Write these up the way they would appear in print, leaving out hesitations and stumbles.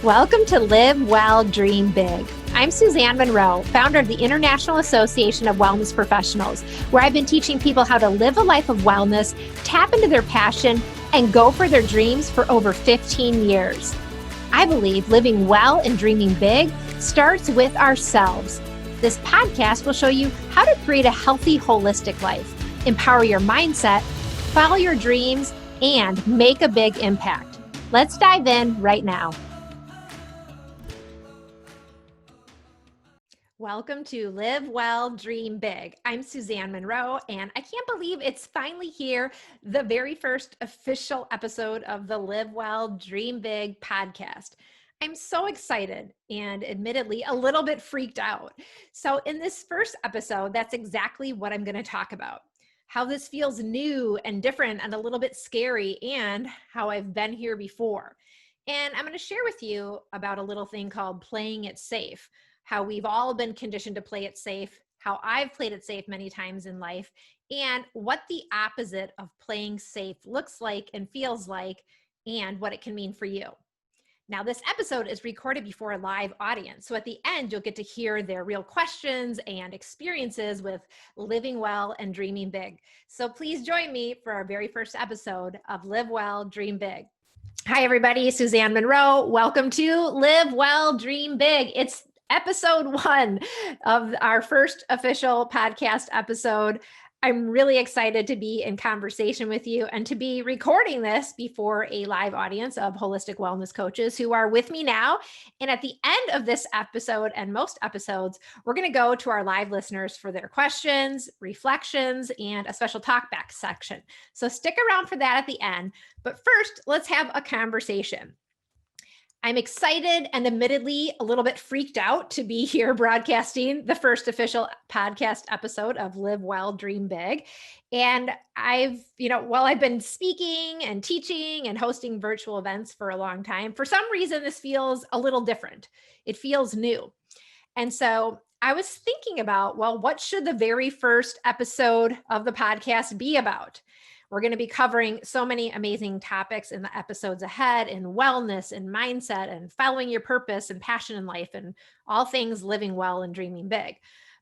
Welcome to Live Well, Dream Big. I'm Suzanne Monroe, founder of the International Association of Wellness Professionals, where I've been teaching people how to live a life of wellness, tap into their passion, and go for their dreams for over 15 years. I believe living well and dreaming big starts with ourselves. This podcast will show you how to create a healthy, holistic life, empower your mindset, follow your dreams, and make a big impact. Let's dive in right now. Welcome to Live Well, Dream Big. I'm Suzanne Monroe, and I can't believe it's finally here, the very first official episode of the Live Well, Dream Big podcast. I'm so excited and admittedly a little bit freaked out. So in this first episode, that's exactly what I'm going to talk about. How this feels new and different and a little bit scary, and how I've been here before. And I'm going to share with you about a little thing called playing it safe. How we've all been conditioned to play it safe, how I've played it safe many times in life, and what the opposite of playing safe looks like and feels like, and what it can mean for you. Now, this episode is recorded before a live audience, so at the end, you'll get to hear their real questions and experiences with living well and dreaming big. So please join me for our very first episode of Live Well, Dream Big. Hi, everybody. Suzanne Monroe. Welcome to Live Well, Dream Big. It's episode 1 of our first official podcast episode. I'm really excited to be in conversation with you and to be recording this before a live audience of holistic wellness coaches who are with me now. And at the end of this episode and most episodes, we're going to go to our live listeners for their questions, reflections, and a special talkback section. So stick around for that at the end. But first, let's have a conversation. I'm excited and admittedly a little bit freaked out to be here broadcasting the first official podcast episode of Live Well, Dream Big. And I've been speaking and teaching and hosting virtual events for a long time, for some reason, this feels a little different. It feels new. And so I was thinking about, what should the very first episode of the podcast be about? We're going to be covering so many amazing topics in the episodes ahead in wellness and mindset and following your purpose and passion in life and all things living well and dreaming big.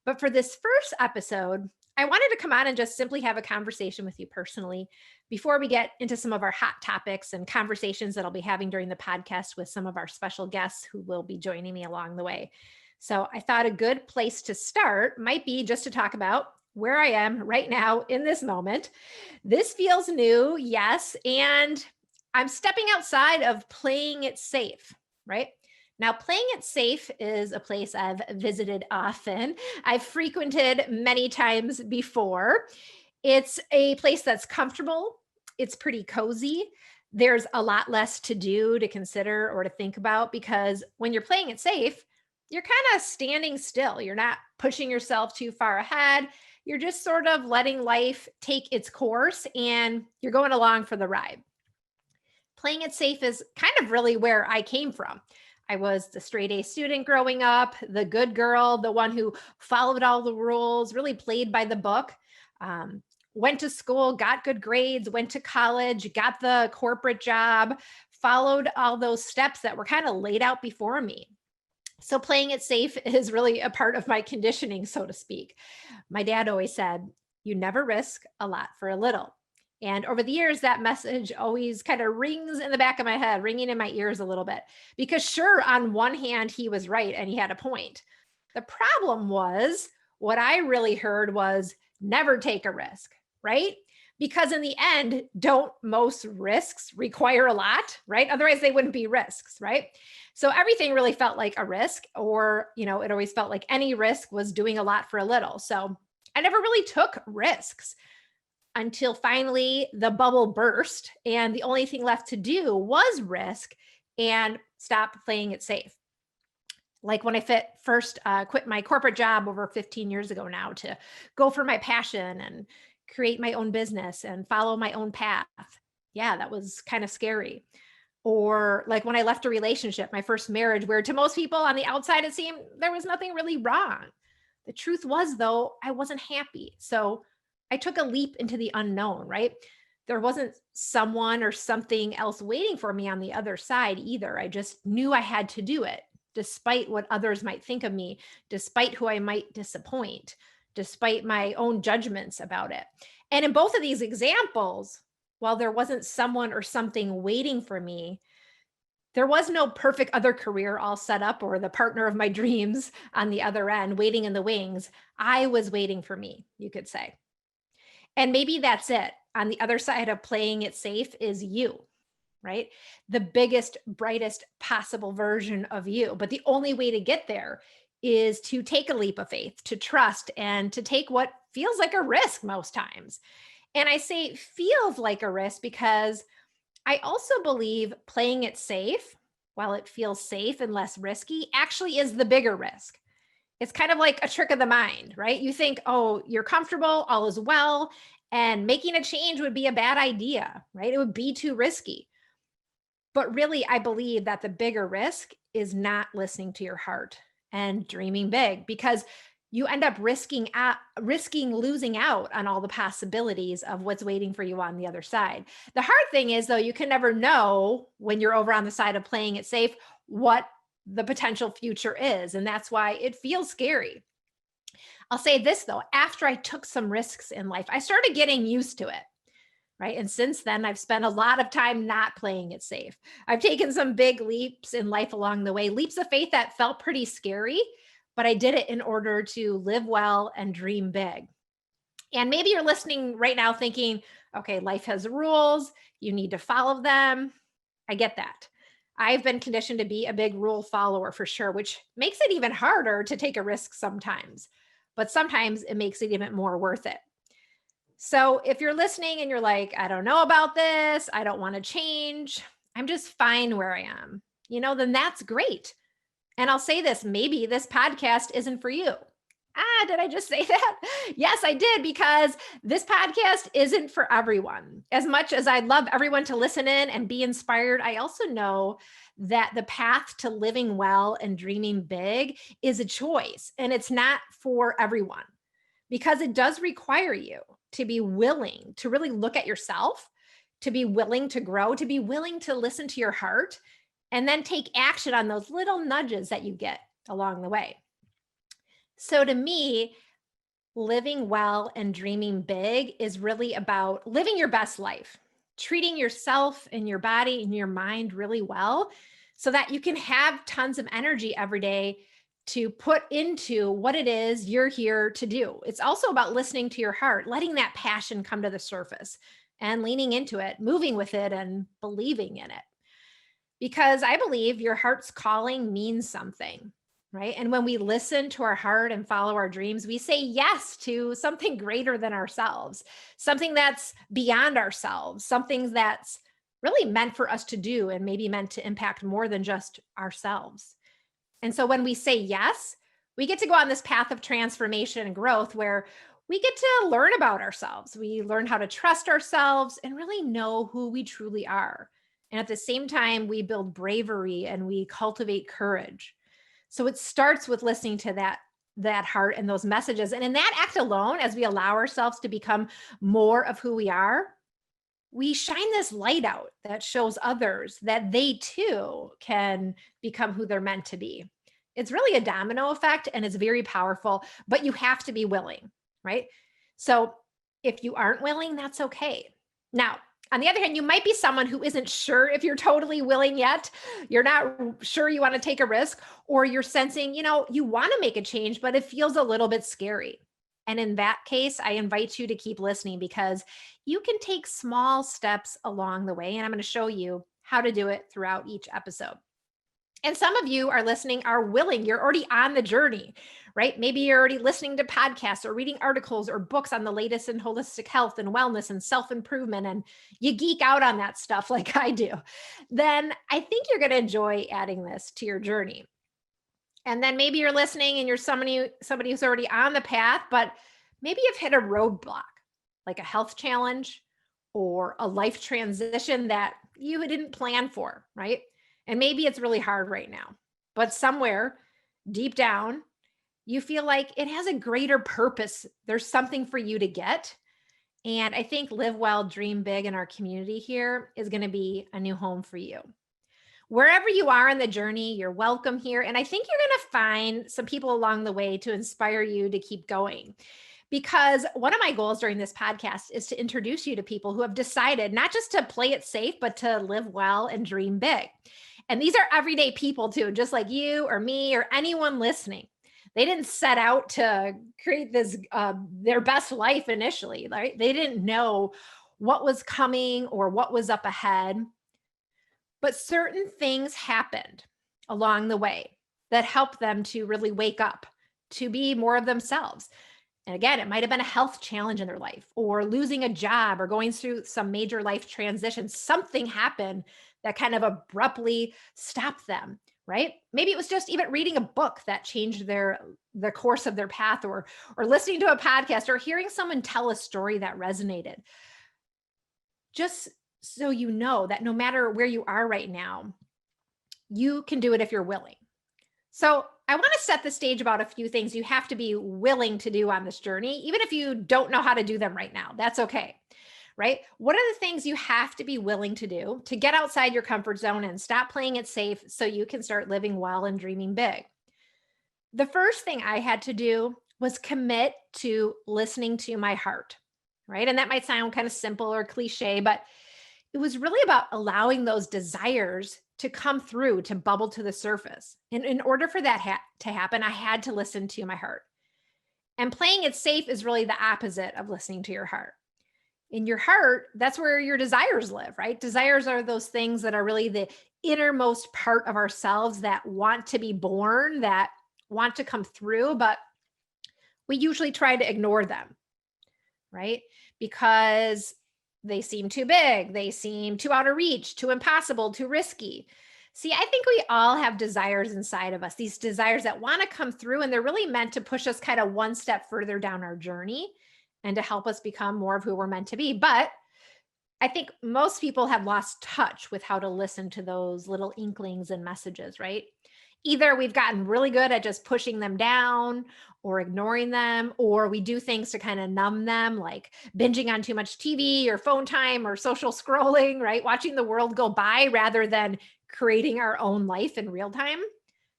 But for this first episode, I wanted to come on and just simply have a conversation with you personally before we get into some of our hot topics and conversations that I'll be having during the podcast with some of our special guests who will be joining me along the way. So I thought a good place to start might be just to talk about where I am right now in this moment. This feels new, yes, and I'm stepping outside of playing it safe, right? Now, playing it safe is a place I've visited often. I've frequented many times before. It's a place that's comfortable. It's pretty cozy. There's a lot less to do, to consider, or to think about, because when you're playing it safe, you're kind of standing still. You're not pushing yourself too far ahead. You're just sort of letting life take its course and you're going along for the ride. Playing it safe is kind of really where I came from. I was the straight A student growing up, the good girl, the one who followed all the rules, really played by the book, went to school, got good grades, went to college, got the corporate job, followed all those steps that were kind of laid out before me. So playing it safe is really a part of my conditioning, so to speak. My dad always said, you never risk a lot for a little. And over the years, that message always kind of rings in the back of my head, ringing in my ears a little bit. Because sure, on one hand, he was right and he had a point. The problem was, what I really heard was never take a risk, right? Because in the end, don't most risks require a lot, right? Otherwise, they wouldn't be risks, right? So everything really felt like a risk, or, it always felt like any risk was doing a lot for a little. So I never really took risks until finally the bubble burst. And the only thing left to do was risk and stop playing it safe. Like when I first quit my corporate job over 15 years ago now to go for my passion and create my own business and follow my own path. Yeah, that was kind of scary. Or like when I left a relationship, my first marriage, where to most people on the outside, it seemed there was nothing really wrong. The truth was, though, I wasn't happy. So I took a leap into the unknown, right? there wasn't someone or something else waiting for me on the other side either. I just knew I had to do it, despite what others might think of me, despite who I might disappoint, despite my own judgments about it. And in both of these examples, while there wasn't someone or something waiting for me, there was no perfect other career all set up or the partner of my dreams on the other end waiting in the wings. I was waiting for me, you could say. And maybe that's it. On the other side of playing it safe is you, right? The biggest, brightest possible version of you. But the only way to get there is to take a leap of faith, to trust, and to take what feels like a risk most times. And I say feels like a risk because I also believe playing it safe, while it feels safe and less risky, actually is the bigger risk. It's kind of like a trick of the mind, right? You think, oh, you're comfortable, all is well, and making a change would be a bad idea, right? It would be too risky. But really, I believe that the bigger risk is not listening to your heart and dreaming big, because you end up risking losing out on all the possibilities of what's waiting for you on the other side. The hard thing is, though, you can never know when you're over on the side of playing it safe what the potential future is. And that's why it feels scary. I'll say this, though, after I took some risks in life, I started getting used to it. Right. And since then, I've spent a lot of time not playing it safe. I've taken some big leaps in life along the way, leaps of faith that felt pretty scary, but I did it in order to live well and dream big. And maybe you're listening right now thinking, okay, life has rules. You need to follow them. I get that. I've been conditioned to be a big rule follower for sure, which makes it even harder to take a risk sometimes. But sometimes it makes it even more worth it. So if you're listening and you're like, I don't know about this, I don't want to change, I'm just fine where I am, then that's great. And I'll say this, maybe this podcast isn't for you. Did I just say that? Yes, I did, because this podcast isn't for everyone. As much as I'd love everyone to listen in and be inspired, I also know that the path to living well and dreaming big is a choice, and it's not for everyone, because it does require you to be willing to really look at yourself, to be willing to grow, to be willing to listen to your heart, and then take action on those little nudges that you get along the way. So to me, living well and dreaming big is really about living your best life, treating yourself and your body and your mind really well so that you can have tons of energy every day to put into what it is you're here to do. It's also about listening to your heart, letting that passion come to the surface and leaning into it, moving with it, and believing in it. Because I believe your heart's calling means something, right? And when we listen to our heart and follow our dreams, we say yes to something greater than ourselves, something that's beyond ourselves, something that's really meant for us to do and maybe meant to impact more than just ourselves. And so when we say yes, we get to go on this path of transformation and growth where we get to learn about ourselves. We learn how to trust ourselves and really know who we truly are. And at the same time, we build bravery and we cultivate courage. So it starts with listening to that heart and those messages. And in that act alone, as we allow ourselves to become more of who we are, we shine this light out that shows others that they too can become who they're meant to be. It's really a domino effect and it's very powerful, but you have to be willing, right? So if you aren't willing, that's okay. Now, on the other hand, you might be someone who isn't sure if you're totally willing yet. You're not sure you want to take a risk, or you're sensing, you want to make a change, but it feels a little bit scary. And in that case, I invite you to keep listening because you can take small steps along the way. And I'm going to show you how to do it throughout each episode. And some of you are listening, are willing, you're already on the journey, right? Maybe you're already listening to podcasts or reading articles or books on the latest in holistic health and wellness and self-improvement, and you geek out on that stuff like I do. Then I think you're going to enjoy adding this to your journey. And then maybe you're listening and you're somebody who's already on the path, but maybe you've hit a roadblock, like a health challenge or a life transition that you didn't plan for, right? And maybe it's really hard right now, but somewhere deep down, you feel like it has a greater purpose. There's something for you to get. And I think Live Well, Dream Big in our community here is going to be a new home for you. Wherever you are in the journey, you're welcome here. And I think you're going to find some people along the way to inspire you to keep going. Because one of my goals during this podcast is to introduce you to people who have decided not just to play it safe, but to live well and dream big. And these are everyday people too, just like you or me or anyone listening. They didn't set out to create this their best life initially, right? They didn't know what was coming or what was up ahead. But certain things happened along the way that helped them to really wake up, to be more of themselves. And again, it might have been a health challenge in their life or losing a job or going through some major life transition. Something happened that kind of abruptly stopped them, right? Maybe it was just even reading a book that changed the course of their path, or listening to a podcast or hearing someone tell a story that resonated. Just so you know that no matter where you are right now, you can do it if you're willing. So I want to set the stage about a few things you have to be willing to do on this journey, even if you don't know how to do them right now. That's okay, right? What are the things you have to be willing to do to get outside your comfort zone and stop playing it safe so you can start living well and dreaming big? The first thing I had to do was commit to listening to my heart, right? And that might sound kind of simple or cliche, but it was really about allowing those desires to come through, to bubble to the surface. And in order for that to happen, I had to listen to my heart. And playing it safe is really the opposite of listening to your heart. In your heart, that's where your desires live, right? Desires are those things that are really the innermost part of ourselves that want to be born, that want to come through, but we usually try to ignore them, right? Because they seem too big, they seem too out of reach, too impossible, too risky. See, I think we all have desires inside of us, these desires that want to come through, and they're really meant to push us kind of one step further down our journey and to help us become more of who we're meant to be. But I think most people have lost touch with how to listen to those little inklings and messages, right? Either we've gotten really good at just pushing them down or ignoring them, or we do things to kind of numb them, like binging on too much TV or phone time or social scrolling, right? Watching the world go by rather than creating our own life in real time.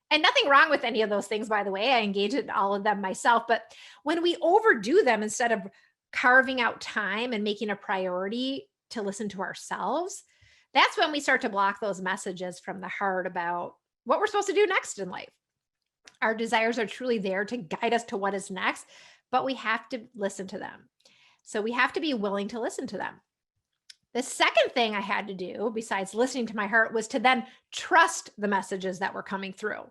And nothing wrong with any of those things, by the way. I engage in all of them myself. But when we overdo them instead of carving out time and making a priority to listen to ourselves, that's when we start to block those messages from the heart about what we're supposed to do next in life. Our desires are truly there to guide us to what is next, but we have to listen to them. So we have to be willing to listen to them. The second thing I had to do, besides listening to my heart, was to then trust the messages that were coming through.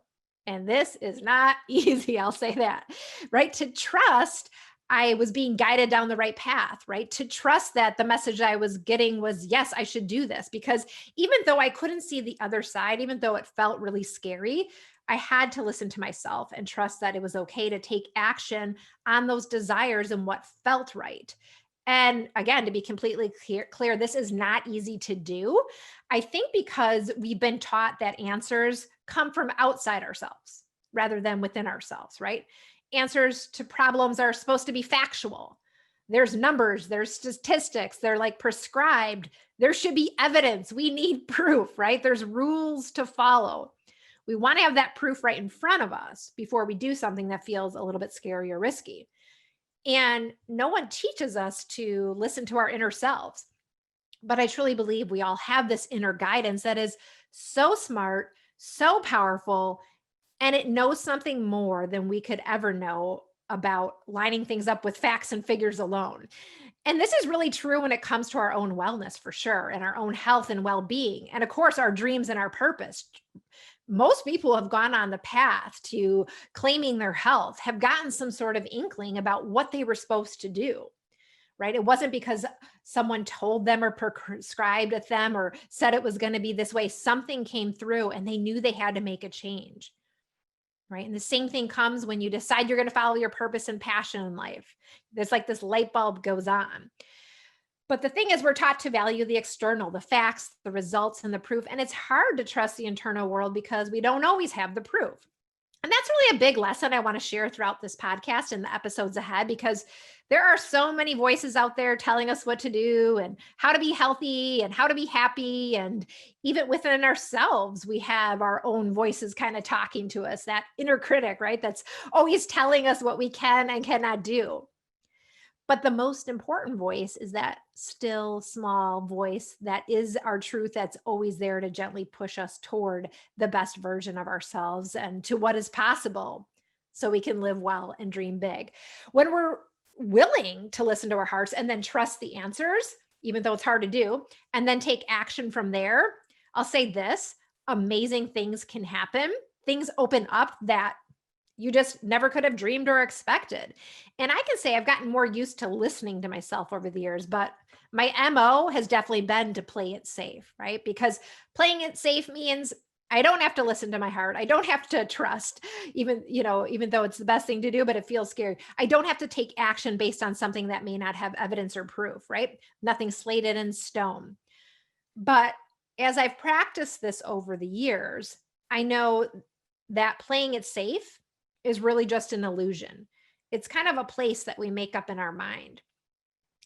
And this is not easy, I'll say that, right? To trust I was being guided down the right path, right? To trust that the message I was getting was, yes, I should do this. Because even though I couldn't see the other side, even though it felt really scary, I had to listen to myself and trust that it was okay to take action on those desires and what felt right. And again, to be completely clear, this is not easy to do. I think because we've been taught that answers come from outside ourselves rather than within ourselves, right? Answers to problems are supposed to be factual. There's numbers, there's statistics, they're like prescribed. There should be evidence. We need proof, right? There's rules to follow. We want to have that proof right in front of us before we do something that feels a little bit scary or risky. And no one teaches us to listen to our inner selves. But I truly believe we all have this inner guidance that is so smart, so powerful, and it knows something more than we could ever know about lining things up with facts and figures alone. And this is really true when it comes to our own wellness, for sure, and our own health and well-being. And of course, our dreams and our purpose. Most people have gone on the path to claiming their health, have gotten some sort of inkling about what they were supposed to do, right? It wasn't because someone told them or prescribed at them or said it was going to be this way. Something came through and they knew they had to make a change, right? And the same thing comes when you decide you're going to follow your purpose and passion in life. There's like this light bulb goes on. But the thing is, we're taught to value the external, the facts, the results, and the proof. And it's hard to trust the internal world because we don't always have the proof. And that's really a big lesson I want to share throughout this podcast and the episodes ahead, because there are so many voices out there telling us what to do and how to be healthy and how to be happy. And even within ourselves, we have our own voices kind of talking to us, that inner critic, right? That's always telling us what we can and cannot do. But the most important voice is that still small voice that is our truth, that's always there to gently push us toward the best version of ourselves and to what is possible so we can live well and dream big. When we're willing to listen to our hearts and then trust the answers, even though it's hard to do, and then take action from there, I'll say this: amazing things can happen. Things open up that you just never could have dreamed or expected. And I can say I've gotten more used to listening to myself over the years, but my MO has definitely been to play it safe, right? Because playing it safe means I don't have to listen to my heart. I don't have to trust, even though it's the best thing to do, but it feels scary. I don't have to take action based on something that may not have evidence or proof, right? Nothing slated in stone. But as I've practiced this over the years, I know that playing it safe is really just an illusion. It's kind of a place that we make up in our mind.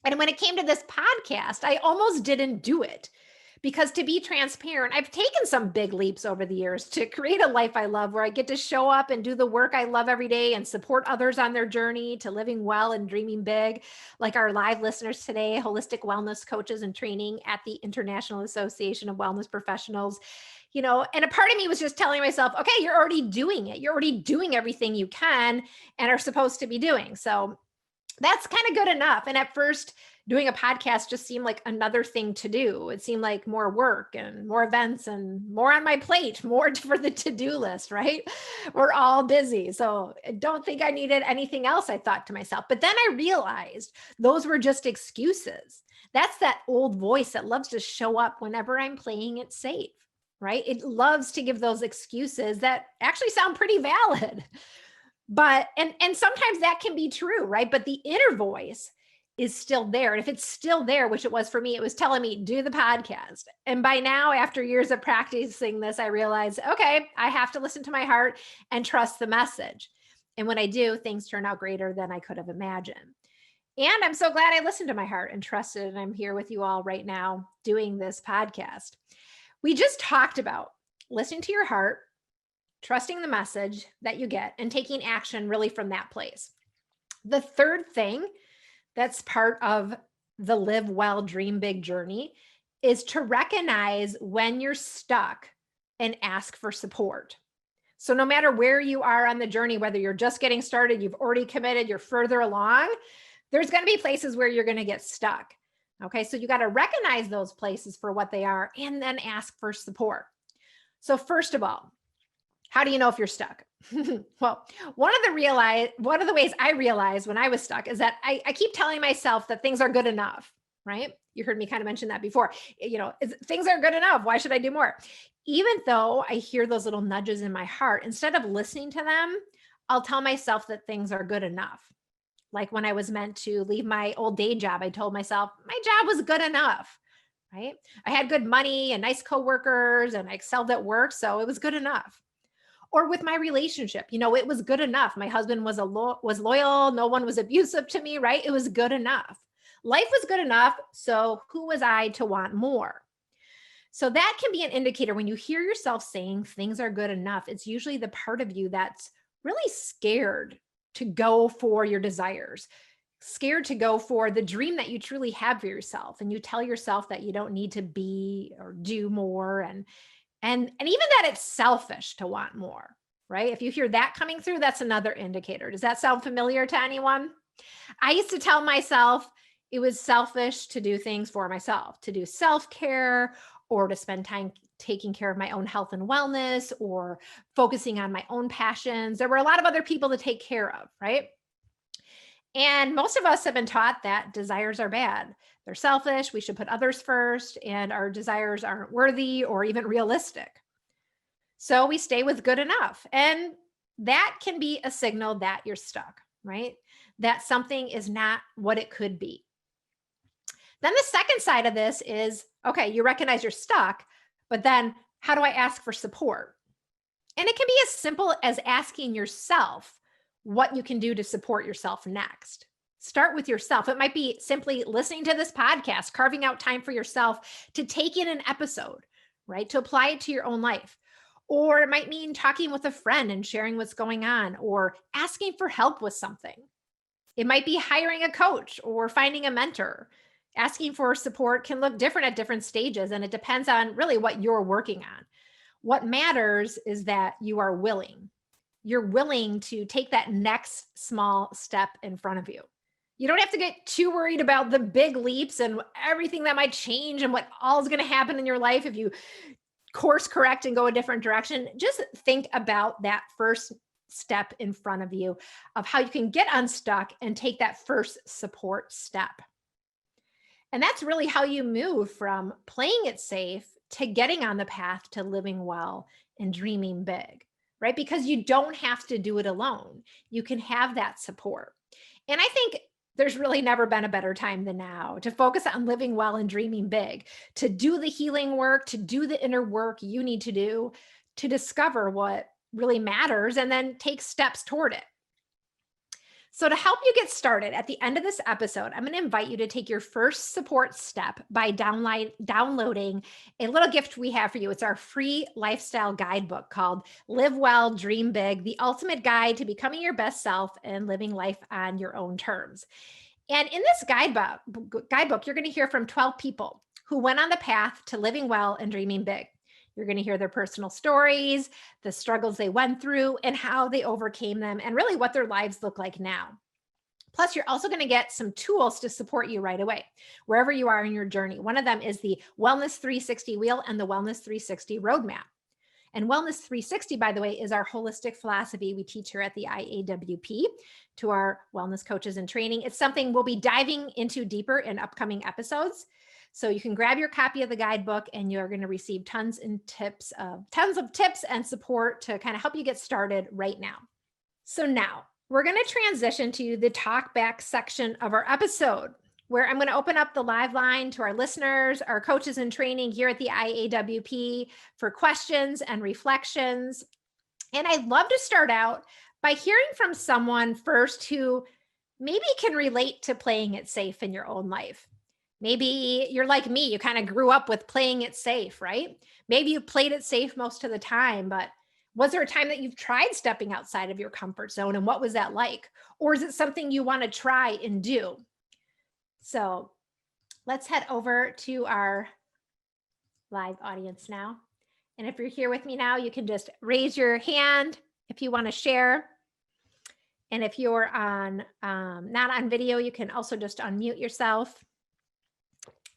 And when it came to this podcast, I almost didn't do it because, to be transparent, I've taken some big leaps over the years to create a life I love, where I get to show up and do the work I love every day and support others on their journey to living well and dreaming big, like our live listeners today, holistic wellness coaches and training at the International Association of Wellness Professionals. And a part of me was just telling myself, okay, you're already doing it. You're already doing everything you can and are supposed to be doing. So that's kind of good enough. And at first, doing a podcast just seemed like another thing to do. It seemed like more work and more events and more on my plate, more for the to-do list, right? We're all busy. So I don't think I needed anything else, I thought to myself. But then I realized those were just excuses. That's that old voice that loves to show up whenever I'm playing it safe, right? It loves to give those excuses that actually sound pretty valid. But, and sometimes that can be true, right? But the inner voice is still there. And if it's still there, which it was for me, it was telling me, do the podcast. And by now, after years of practicing this, I realized, okay, I have to listen to my heart and trust the message. And when I do, things turn out greater than I could have imagined. And I'm so glad I listened to my heart and trusted, and I'm here with you all right now doing this podcast. We just talked about listening to your heart, trusting the message that you get, and taking action really from that place. The third thing that's part of the Live Well, Dream Big journey is to recognize when you're stuck and ask for support. So no matter where you are on the journey, whether you're just getting started, you've already committed, you're further along, there's going to be places where you're going to get stuck. Okay, so you got to recognize those places for what they are and then ask for support. So first of all, how do you know if you're stuck? Well, one of the ways I realized when I was stuck is that I keep telling myself that things are good enough, right? You heard me kind of mention that before. Things are good enough. Why should I do more? Even though I hear those little nudges in my heart, instead of listening to them, I'll tell myself that things are good enough. Like when I was meant to leave my old day job, I told myself my job was good enough, right? I had good money and nice coworkers and I excelled at work, so it was good enough. Or with my relationship, it was good enough. My husband was loyal. No one was abusive to me, right? It was good enough. Life was good enough. So who was I to want more? So that can be an indicator when you hear yourself saying things are good enough. It's usually the part of you that's really scared to go for your desires, scared to go for the dream that you truly have for yourself. And you tell yourself that you don't need to be or do more. And even that it's selfish to want more, right? If you hear that coming through, that's another indicator. Does that sound familiar to anyone? I used to tell myself it was selfish to do things for myself, to do self-care or to spend time taking care of my own health and wellness or focusing on my own passions. There were a lot of other people to take care of, right? And most of us have been taught that desires are bad. They're selfish. We should put others first, and our desires aren't worthy or even realistic. So we stay with good enough. And that can be a signal that you're stuck, right? That something is not what it could be. Then the second side of this is, okay, you recognize you're stuck, but then how do I ask for support? And it can be as simple as asking yourself what you can do to support yourself next. Start with yourself. It might be simply listening to this podcast, carving out time for yourself to take in an episode, right? To apply it to your own life. Or it might mean talking with a friend and sharing what's going on, or asking for help with something. It might be hiring a coach or finding a mentor. Asking for support can look different at different stages, and it depends on really what you're working on. What matters is that you are willing. You're willing to take that next small step in front of you. You don't have to get too worried about the big leaps and everything that might change and what all is going to happen in your life if you course correct and go a different direction. Just think about that first step in front of you of how you can get unstuck and take that first support step. And that's really how you move from playing it safe to getting on the path to living well and dreaming big, right? Because you don't have to do it alone. You can have that support. And I think there's really never been a better time than now to focus on living well and dreaming big, to do the healing work, to do the inner work you need to do to discover what really matters and then take steps toward it. So to help you get started at the end of this episode, I'm going to invite you to take your first support step by downloading a little gift we have for you. It's our free lifestyle guidebook called Live Well, Dream Big, the ultimate guide to becoming your best self and living life on your own terms. And in this guidebook, you're going to hear from 12 people who went on the path to living well and dreaming big. You're going to hear their personal stories, the struggles they went through, and how they overcame them, and really what their lives look like now. Plus, you're also going to get some tools to support you right away, wherever you are in your journey. One of them is the Wellness 360 Wheel and the Wellness 360 Roadmap. And Wellness 360, by the way, is our holistic philosophy we teach here at the IAWP to our wellness coaches in training. It's something we'll be diving into deeper in upcoming episodes. So you can grab your copy of the guidebook and you're going to receive tons of tips and support to kind of help you get started right now. So now we're going to transition to the talk back section of our episode, where I'm going to open up the live line to our listeners, our coaches in training here at the IAWP for questions and reflections. And I'd love to start out by hearing from someone first who maybe can relate to playing it safe in your own life. Maybe you're like me, you kind of grew up with playing it safe, right? Maybe you played it safe most of the time, but was there a time that you've tried stepping outside of your comfort zone, and what was that like? Or is it something you want to try and do? So let's head over to our live audience now. And if you're here with me now, you can just raise your hand if you want to share. And if you're on not on video, you can also just unmute yourself.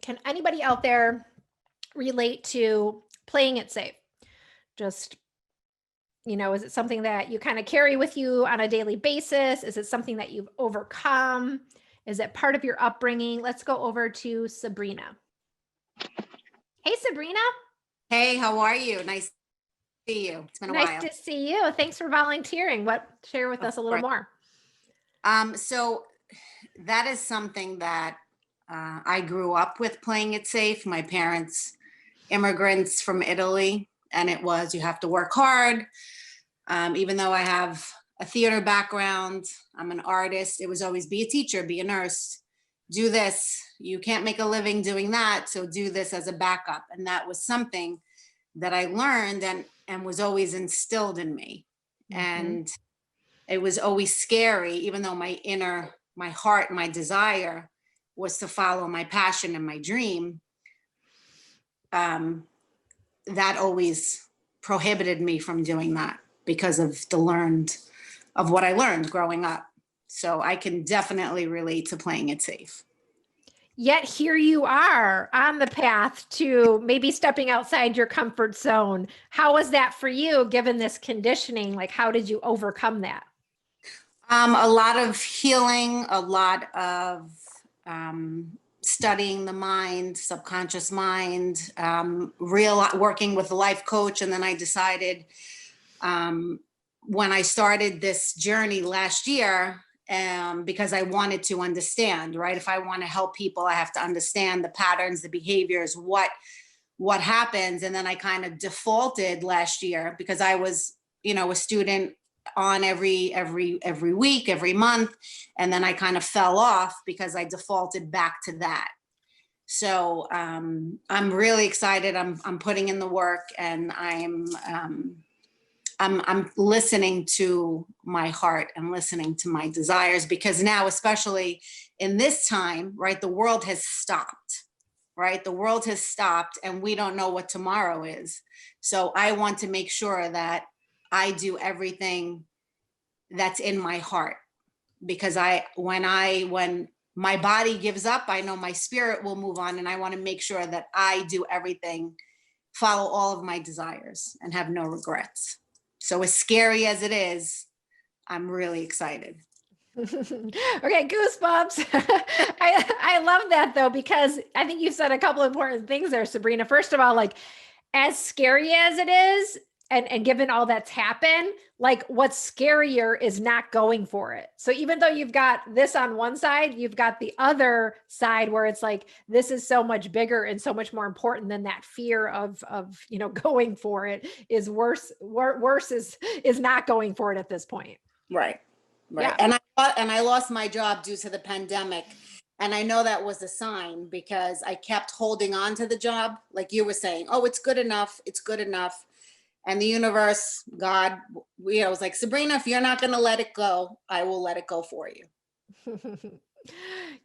Can anybody out there relate to playing it safe? Just, is it something that you kind of carry with you on a daily basis? Is it something that you've overcome? Is it part of your upbringing? Let's go over to Sabrina. Hey, Sabrina. Hey, how are you? Nice to see you. It's been a while. Nice to see you. Thanks for volunteering. Share with us a little more. So that is something that I grew up with, playing it safe. My parents, immigrants from Italy, and it was, you have to work hard. Even though I have a theater background, I'm an artist. It was always be a teacher, be a nurse, do this. You can't make a living doing that, so do this as a backup. And that was something that I learned and was always instilled in me. Mm-hmm. And it was always scary, even though my heart, my desire was to follow my passion and my dream. That always prohibited me from doing that because of what I learned growing up. So I can definitely relate to playing it safe. Yet here you are on the path to maybe stepping outside your comfort zone. How was that for you, given this conditioning? Like, how did you overcome that? A lot of healing, a lot of studying the mind, subconscious mind, working with a life coach. And then I decided when I started this journey last year, because I wanted to understand, right? If I want to help people, I have to understand the patterns, the behaviors, what happens. And then I kind of defaulted last year because I was a student on every week, every month, and then I kind of fell off because I defaulted back to that. So I'm really excited. I'm putting in the work, and I'm listening to my heart and listening to my desires, because now, especially in this time, right, the world has stopped, right? The world has stopped, and we don't know what tomorrow is. So I want to make sure that I do everything that's in my heart, because when my body gives up, I know my spirit will move on, and I want to make sure that I do everything, follow all of my desires, and have no regrets. So as scary as it is, I'm really excited. Okay, goosebumps. I love that though, because I think you said a couple important things there, Sabrina. First of all, like, as scary as it is, and given all that's happened, like, what's scarier is not going for it. So even though you've got this on one side, you've got the other side where it's like, this is so much bigger and so much more important than that fear of going for it is worse. Worse is not going for it at this point. Right. Yeah. And I lost my job due to the pandemic. And I know that was a sign, because I kept holding on to the job. Like you were saying, oh, it's good enough. It's good enough. And the universe, God, was like, Sabrina, if you're not going to let it go, I will let it go for you.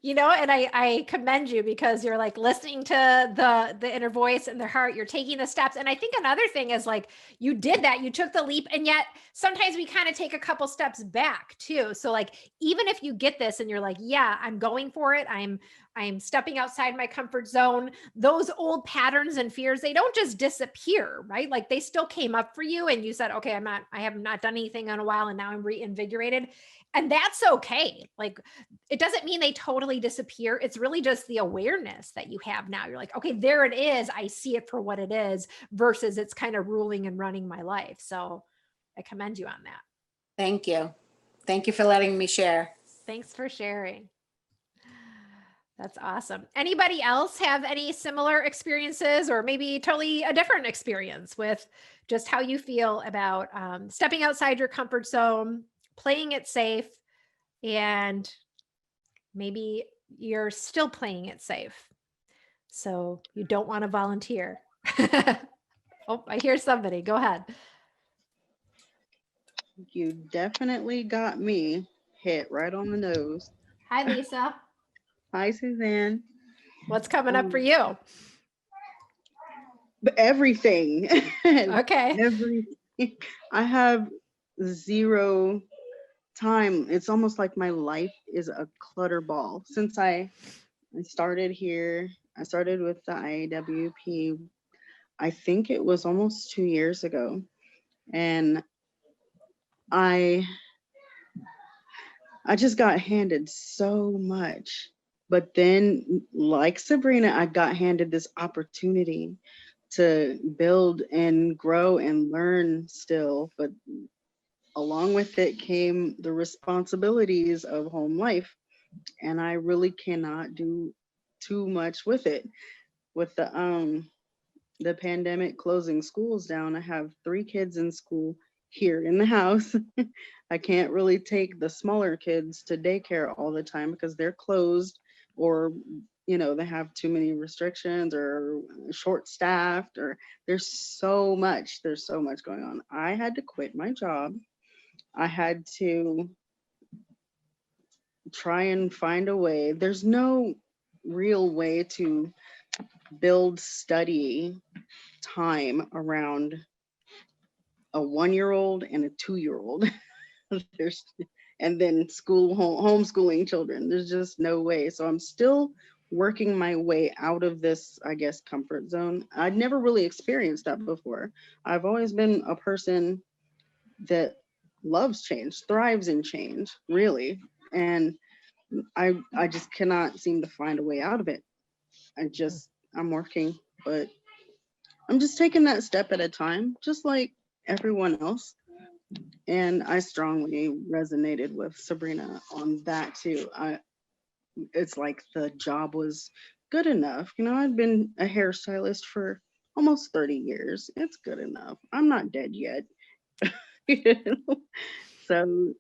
And I commend you, because you're like listening to the inner voice and their heart. You're taking the steps. And I think another thing is, like, you did that, you took the leap, and yet sometimes we kind of take a couple steps back too. So like, even if you get this and you're like, yeah, I'm going for it, I'm stepping outside my comfort zone, those old patterns and fears, they don't just disappear, right? Like, they still came up for you, and you said, okay, I have not done anything in a while, and now I'm reinvigorated. And that's okay. Like, it doesn't mean they totally disappear. It's really just the awareness that you have now. You're like, okay, there it is. I see it for what it is, versus it's kind of ruling and running my life. So I commend you on that. Thank you. Thank you for letting me share. Thanks for sharing. That's awesome. Anybody else have any similar experiences, or maybe totally a different experience with just how you feel about stepping outside your comfort zone, playing it safe, and maybe you're still playing it safe, so you don't want to volunteer? Oh, I hear somebody. Go ahead. You definitely got me hit right on the nose. Hi, Lisa. Hi, Suzanne. What's coming up for you? Everything. Okay. Everything. I have zero time. It's almost like my life is a clutter ball. Since I started here, I started with the IAWP, I think it was almost 2 years ago. And I just got handed so much. But then, like Sabrina, I got handed this opportunity to build and grow and learn still. But along with it came the responsibilities of home life. And I really cannot do too much with it. With the pandemic closing schools down, I have 3 kids in school here in the house. I can't really take the smaller kids to daycare all the time because they're closed, or they have too many restrictions, or short staffed, or there's so much going on. I had to quit my job. I had to try and find a way. There's no real way to build study time around a 1-year-old and a 2-year-old. There's, and then homeschooling children. There's just no way. So I'm still working my way out of this, I guess, comfort zone. I'd never really experienced that before. I've always been a person that loves change, thrives in change, really. And I just cannot seem to find a way out of it. I'm working, but I'm just taking that step at a time, just like everyone else. And I strongly resonated with Sabrina on that too. It's like the job was good enough. I'd been a hairstylist for almost 30 years. It's good enough. I'm not dead yet. You know? So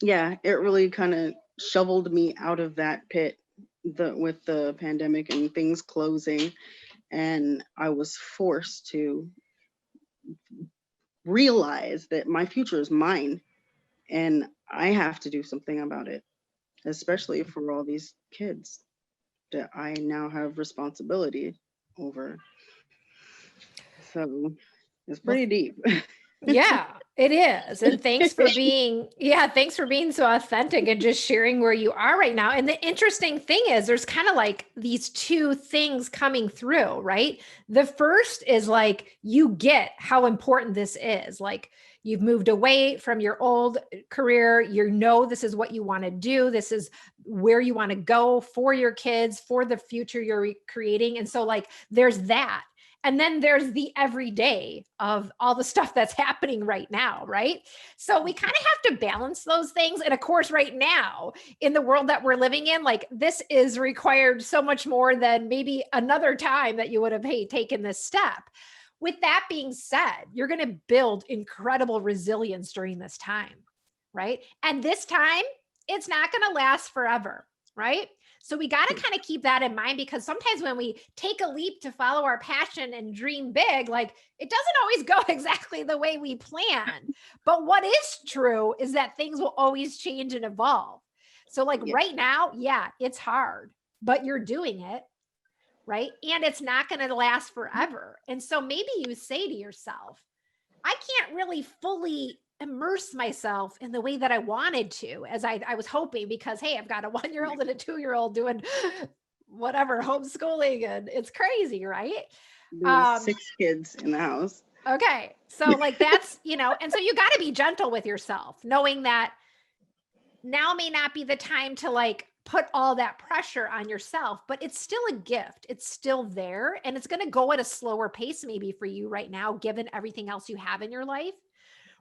yeah, it really kind of shoveled me out of that pit with the pandemic and things closing. And I was forced to realize that my future is mine and I have to do something about it, especially for all these kids that I now have responsibility over. So it's Well, pretty deep. yeah, it is. And thanks for being so authentic and just sharing where you are right now. And the interesting thing is there's kind of like these two things coming through, right? The first is like you get how important this is. Like you've moved away from your old career, you know this is what you want to do. This is where you want to go for your kids, for the future you're creating. And so like there's that. And then there's the everyday of all the stuff that's happening right now, right? So we kind of have to balance those things. And of course, right now, in the world that we're living in, like this is required so much more than maybe another time that you would have taken this step. With that being said, you're going to build incredible resilience during this time, right? And this time, it's not going to last forever, right? So we got to kind of keep that in mind because sometimes when we take a leap to follow our passion and dream big, like it doesn't always go exactly the way we plan. But what is true is that things will always change and evolve. So like right now, yeah, it's hard, but you're doing it, right? And it's not going to last forever. And so maybe you say to yourself, I can't really fully immerse myself in the way that I wanted to, as I was hoping, because hey, I've got a 1-year-old and a 2-year-old doing whatever homeschooling, and it's crazy, right? There's 6 kids in the house. Okay, so like that's and so you got to be gentle with yourself, knowing that now may not be the time to like put all that pressure on yourself, but it's still a gift. It's still there, and it's going to go at a slower pace maybe for you right now, given everything else you have in your life,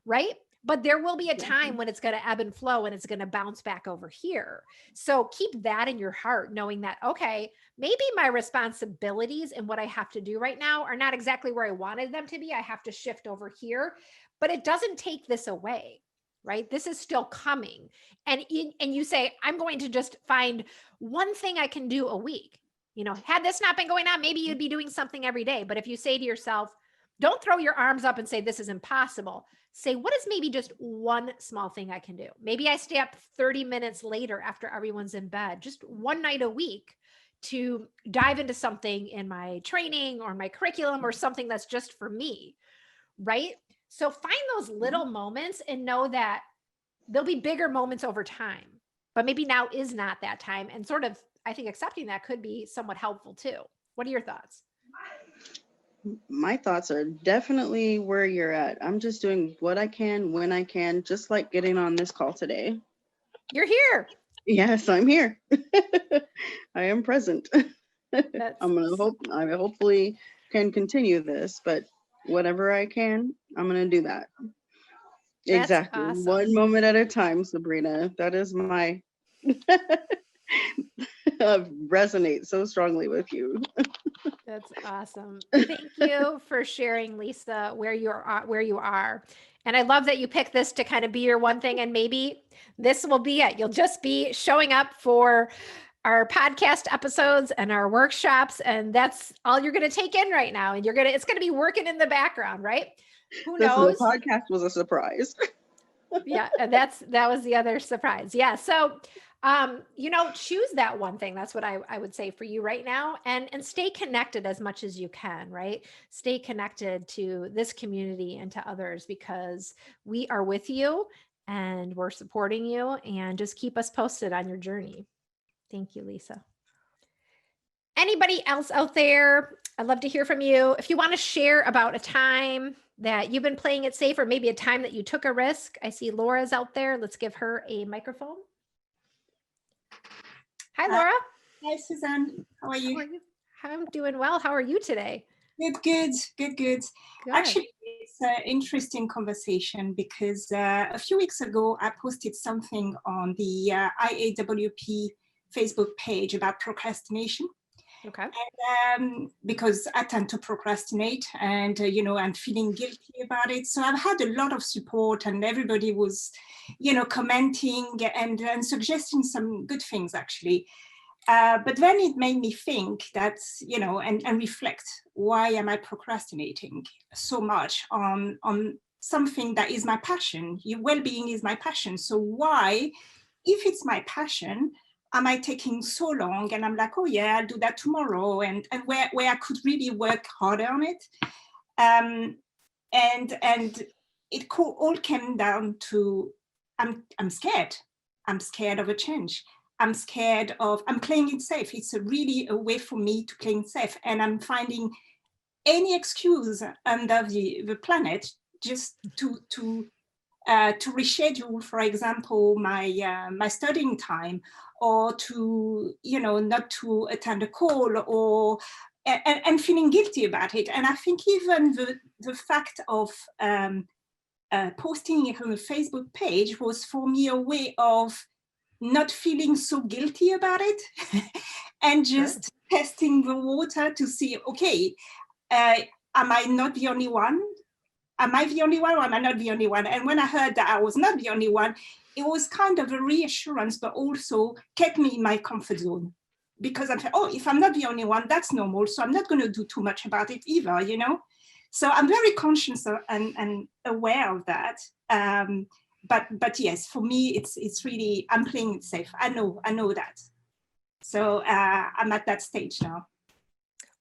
right? But there will be a time when it's going to ebb and flow and it's going to bounce back over here. So keep that in your heart, knowing that, okay, maybe my responsibilities and what I have to do right now are not exactly where I wanted them to be. I have to shift over here, but it doesn't take this away, right? This is still coming. And you say, I'm going to just find one thing I can do a week. Had this not been going on, maybe you'd be doing something every day. But if you say to yourself, don't throw your arms up and say, this is impossible. Say, what is maybe just one small thing I can do? Maybe I stay up 30 minutes later after everyone's in bed, just one night a week to dive into something in my training or my curriculum or something that's just for me, right? So find those little moments and know that there'll be bigger moments over time, but maybe now is not that time. And sort of, I think accepting that could be somewhat helpful too. What are your thoughts? My thoughts are definitely where you're at. I'm just doing what I can when I can, just like getting on this call today. You're here. Yes, I'm here. I am present. I hopefully can continue this, but whatever I can, I'm going to do that. That's exactly. awesome. One moment at a time, Sabrina. That is my resonate so strongly with you. That's awesome. Thank you for sharing, Lisa, where you are. And I love that you picked this to kind of be your one thing, and maybe this will be it. You'll just be showing up for our podcast episodes and our workshops, and that's all you're going to take in right now. And it's going to be working in the background, right? Who knows? The podcast was a surprise. Yeah, and that was the other surprise. Yeah. So choose that one thing. That's what I would say for you right now, and stay connected as much as you can, right? Stay connected to this community and to others, because we are with you and we're supporting you, and just keep us posted on your journey. Thank you, Lisa. Anybody else out there? I'd love to hear from you. If you want to share about a time that you've been playing it safe, or maybe a time that you took a risk. I see Laura's out there. Let's give her a microphone. Hi, Laura. Hi, Suzanne. How are you? I'm doing well. How are you today? Good. Good. Actually, it's an interesting conversation because a few weeks ago, I posted something on the IAWP Facebook page about procrastination. Okay. Because I tend to procrastinate and, and feeling guilty about it. So I've had a lot of support, and everybody was, commenting and suggesting some good things, actually. But then it made me think that, and reflect, why am I procrastinating so much on something that is my passion? Your well-being is my passion. So why, if it's my passion, am I taking so long? And I'm like, oh yeah, I'll do that tomorrow. And where I could really work harder on it. And it all came down to, I'm scared. I'm scared of a change. I'm playing it safe. It's really a way for me to play it safe. And I'm finding any excuse under the planet just to reschedule, for example, my studying time, or to, not to attend a call, or and feeling guilty about it. And I think even the fact of posting it on a Facebook page was for me a way of not feeling so guilty about it and just testing the water to see, okay, am I not the only one? Am I the only one, or am I not the only one? And when I heard that I was not the only one, it was kind of a reassurance, but also kept me in my comfort zone. Because I'm like, oh, if I'm not the only one, that's normal. So I'm not going to do too much about it either, So I'm very conscious and aware of that. But yes, for me, it's really, I'm playing it safe. I know that. So I'm at that stage now.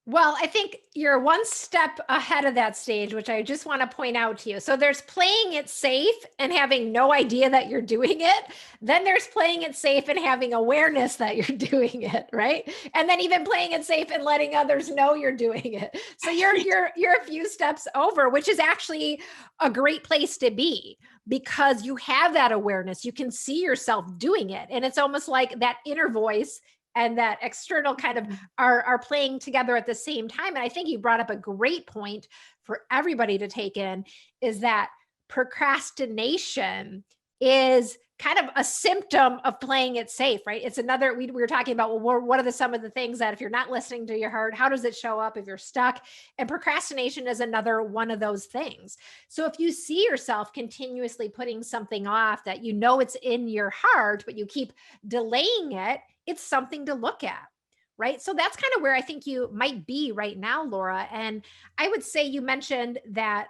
Well, I think you're one step ahead of that stage, which I just want to point out to you. So there's playing it safe and having no idea that you're doing it. Then there's playing it safe and having awareness that you're doing it, right? And then even playing it safe and letting others know you're doing it. So you're a few steps over, which is actually a great place to be, because you have that awareness. You can see yourself doing it. And it's almost like that inner voice and that external kind of are playing together at the same time. And I think you brought up a great point for everybody to take in, is that procrastination is kind of a symptom of playing it safe, right? It's another, we were talking about, well, what are some of the things that if you're not listening to your heart, how does it show up if you're stuck? And procrastination is another one of those things. So if you see yourself continuously putting something off that it's in your heart, but you keep delaying it, it's something to look at, right? So that's kind of where I think you might be right now, Laura. And I would say you mentioned that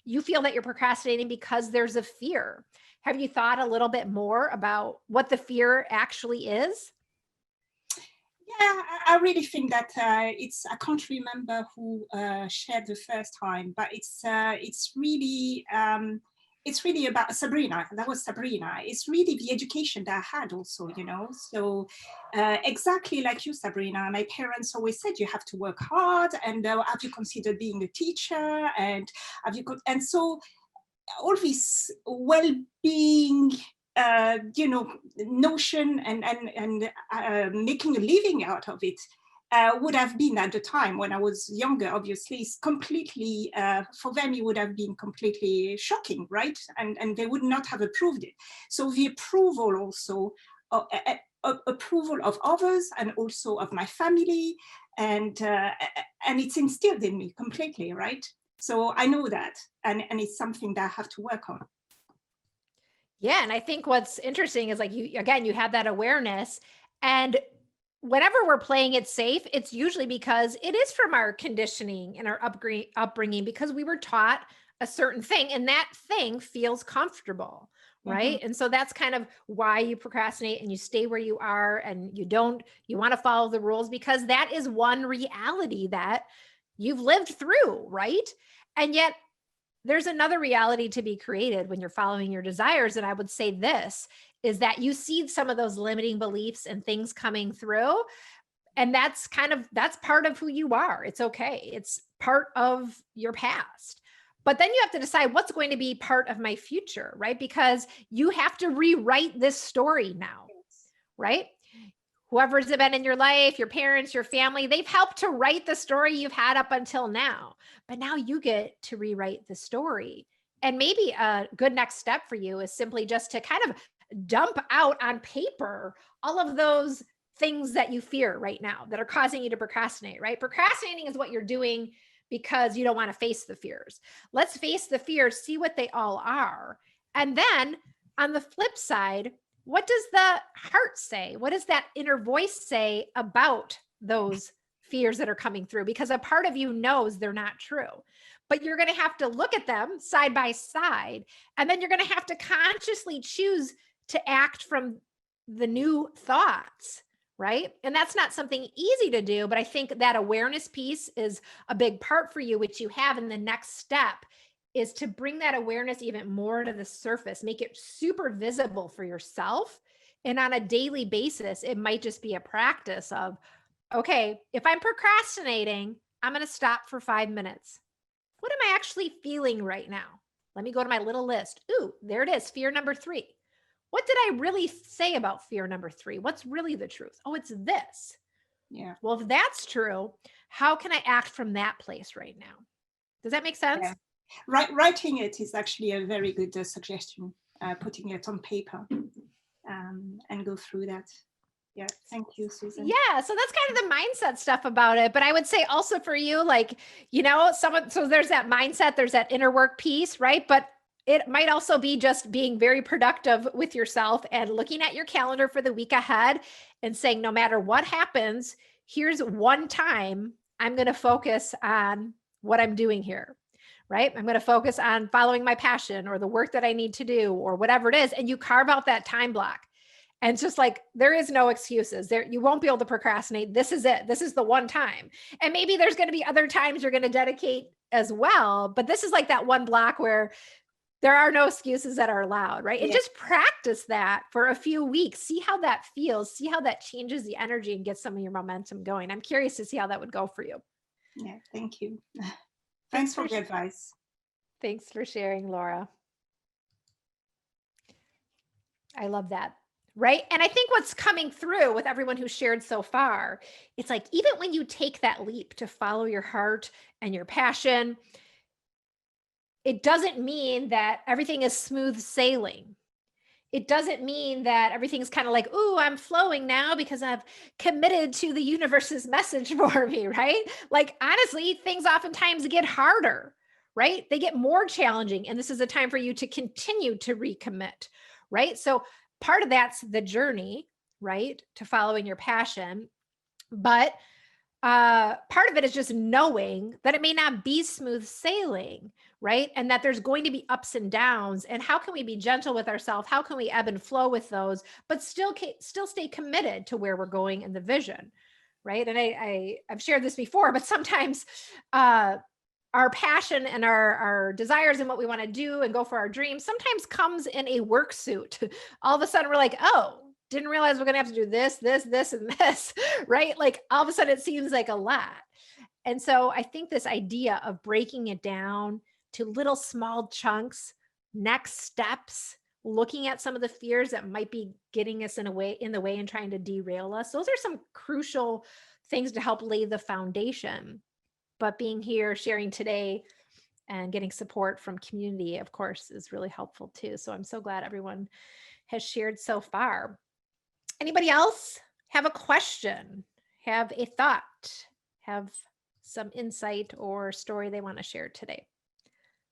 you feel that you're procrastinating because there's a fear. Have you thought a little bit more about what the fear actually is? Yeah, I really think that I can't remember who shared the first time, but it's really about Sabrina. That was Sabrina. It's really the education that I had also, So exactly like you, Sabrina, my parents always said you have to work hard, and have you considered being a teacher? And so all this well-being, notion and making a living out of it would have been, at the time when I was younger, obviously, it's completely, for them, it would have been completely shocking, right? And they would not have approved it. So the approval also, approval of others and also of my family, and it's instilled in me completely, right? So I know that, and it's something that I have to work on. Yeah. And I think what's interesting is, like, you have that awareness, and whenever we're playing it safe, it's usually because it is from our conditioning and our upbringing, because we were taught a certain thing and that thing feels comfortable. Right. And so that's kind of why you procrastinate and you stay where you are, and you want to follow the rules, because that is one reality that you've lived through. Right. And yet there's another reality to be created when you're following your desires. And I would say this is that you see some of those limiting beliefs and things coming through. And that's part of who you are. It's okay. It's part of your past. But then you have to decide what's going to be part of my future, right? Because you have to rewrite this story now, right? Whoever's been in your life, your parents, your family, they've helped to write the story you've had up until now. But now you get to rewrite the story. And maybe a good next step for you is simply just to kind of dump out on paper all of those things that you fear right now that are causing you to procrastinate, right? Procrastinating is what you're doing because you don't want to face the fears. Let's face the fears, see what they all are. And then on the flip side, what does the heart say? What does that inner voice say about those fears that are coming through? Because a part of you knows they're not true, but you're going to have to look at them side by side. And then you're going to have to consciously choose to act from the new thoughts, right? And that's not something easy to do, but I think that awareness piece is a big part for you, which you have. And the next step is to bring that awareness even more to the surface, make it super visible for yourself. And on a daily basis, it might just be a practice of, okay, if I'm procrastinating, I'm going to stop for 5 minutes. What am I actually feeling right now? Let me go to my little list. Ooh, there it is. Fear number 3. What did I really say about fear number 3? What's really the truth? Oh, it's this. Yeah. Well, if that's true, how can I act from that place right now? Does that make sense? Yeah. Writing it is actually a very good suggestion, putting it on paper and go through that. Yeah, thank you, Susan. Yeah, so that's kind of the mindset stuff about it. But I would say also for you, like, so there's that mindset, there's that inner work piece, right? But it might also be just being very productive with yourself and looking at your calendar for the week ahead and saying, no matter what happens, here's one time I'm going to focus on what I'm doing here, right? I'm going to focus on following my passion or the work that I need to do or whatever it is. And you carve out that time block. And it's just like, there is no excuses there. You won't be able to procrastinate. This is it. This is the one time. And maybe there's going to be other times you're going to dedicate as well. But this is like that one block where there are no excuses that are allowed, right? And just practice that for a few weeks. See how that feels. See how that changes the energy and gets some of your momentum going. I'm curious to see how that would go for you. Yeah, thank you. Thanks for the advice. Thanks for sharing, Laura. I love that. Right. And I think what's coming through with everyone who shared so far, it's like, even when you take that leap to follow your heart and your passion, it doesn't mean that everything is smooth sailing. It doesn't mean that everything's kind of like, ooh, I'm flowing now because I've committed to the universe's message for me, right? Like, honestly, things oftentimes get harder, right? They get more challenging. And this is a time for you to continue to recommit, right? So part of that's the journey, right, to following your passion. But part of it is just knowing that it may not be smooth sailing, right? And that there's going to be ups and downs. And how can we be gentle with ourselves? How can we ebb and flow with those, but still stay committed to where we're going and the vision, right? And I've shared this before, but sometimes our passion and our desires and what we want to do and go for our dreams sometimes comes in a work suit. All of a sudden we're like, oh, didn't realize we're going to have to do this, and this, right? Like all of a sudden it seems like a lot. And so I think this idea of breaking it down to little small chunks, next steps, looking at some of the fears that might be getting us in the way and trying to derail us. Those are some crucial things to help lay the foundation. But being here, sharing today, and getting support from community, of course, is really helpful too. So I'm so glad everyone has shared so far. Anybody else have a question, have a thought, have some insight or story they want to share today?